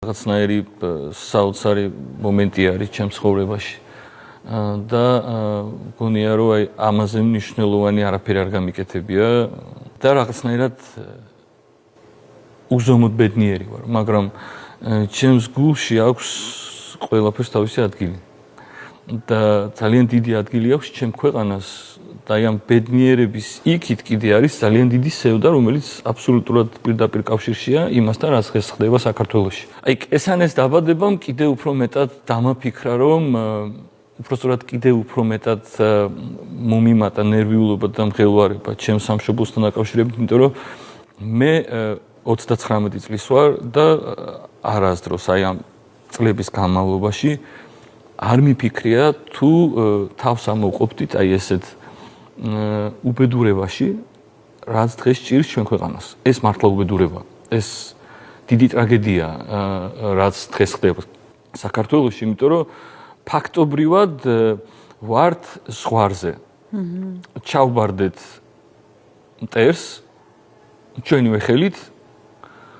რაღაცნაირი საოცარი მომენტი არის ჩემს ცხოვრებაში და გონია რომ აი ამაზე მნიშვნელოვანი არაფერი არ გამიკეთებია და რაღაცნაირად უზომოდ ბედნიერი ვარ, მაგრამ ჩემს გულში აქვს ყველაფერს თავისი ადგილი და ძალიან დიდი ადგილი აქვს ჩემ ქვეყანას და აი ამ ბედნიერების იქით კიდე არის ძალიან დიდი სევდა, რომელიც აბსოლუტურად პირდაპირ კავშირშია იმასთან, რაც დღეს ხდება საქართველოში. აი ესანეს დაბადებამ კიდე უფრო მეტად დამაფიქრა, რომ უბრალოდ კიდე უფრო მეტად მომიმატა ნერვიულობა და მღელვარება ჩემს სამშობლოსთან დაკავშირებით, იმიტომ რომ მე 39 წლის ვარ და არასდროს აი ამ წლების განმავლობაში არ მიფიქრია თუ თავს ამოვყოფდით აი ესეთ უბედურებაში, რაც დღეს ჭირს ჩვენ ქვეყანას. ეს მართლა უბედურება, ეს დიდი ტრაგედია, რაც დღეს ხდება საქართველოში, იმიტომ რომ ფაქტობრივად ვართ ზღვარზე. ჩავბარდეთ მტერს ჩვენივე ხელით,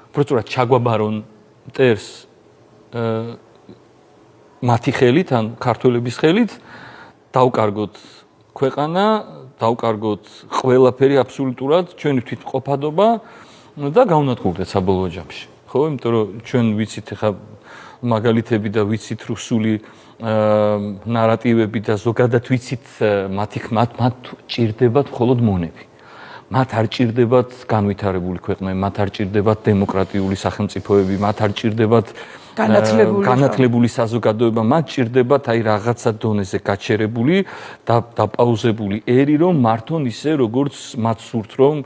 უბრალოდ ჩაგვაბარონ მტერს მათი ხელით, ან ქართველების ხელით, დავკარგოთ ქვეყანა, დავკარგოთ ყველაფერი აბსოლუტურად, ჩვენი თვითმყოფადობა და გავნადგურდეთ საბოლოო ჯამში. ხო, იმიტომ რომ ჩვენ ვიცით ხა მაგალითები და ვიცით რუსული ნარატივები და ზოგადად ვიცით მათ ჭირდებათ მხოლოდ მონები. მათ არ ჭირდებათ განვითარებული ქვეყნები, მათ არ ჭირდებათ დემოკრატიული სახელმწიფოები, მათ არ ჭირდებათ განათლებული საზოგადოება, მათ ჭირდებათ აი რაღაცა დონეზე გაჩერებული და დაპაუზებული ერი, რომ მართონ ისე, როგორც მათ სურთ, რომ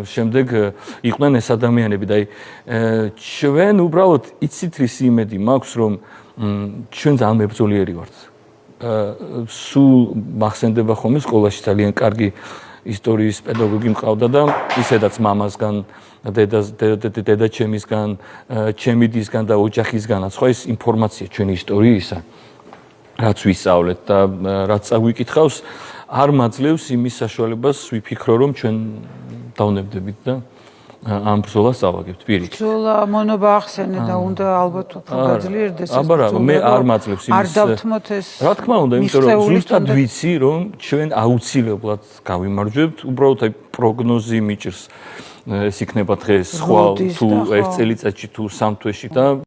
შემდეგ იყვნენ ეს ადამიანები და აი ჩვენ უბრალოდ იცით რის იმედი მაქვს, რომ ჩვენ ძალიან მებრძოლიერი ვართ. სულ მახსენდება ხოლმე სკოლაში ძალიან კარგი ისტორიის პედაგოგი მყავდა და ისედაც მამასგან, დედაჩემისგან, ჩემი დისგან და ოჯახისგანაც ხო ეს ინფორმაცია ჩვენი ისტორიისა, რაც ვისწავლეთ და რაც წაგვიკითხავს, არ მაძლევს იმის საშუალებას ვიფიქრო, რომ ჩვენ დავნებდებით და ამ ბრძოლას წავაგებთ პირიქით. ბრძოლა მონობა ახსენე და უნდა ალბათ უფრო გაძლიერდეს ეს ბრძოლა. მე არ მაძლევს იმის. არ დავთმოთ ეს. რა თქმა უნდა, იმიტომ რომ ზუსტად ვიცი, რომ ჩვენ აუცილებლად გავიმარჯვებთ, უბრალოდ აი პროგნოზი მიჭირს. ეს იქნება დღეს, ხვალ თუ 1 წელიწადში თუ 3 თვეში და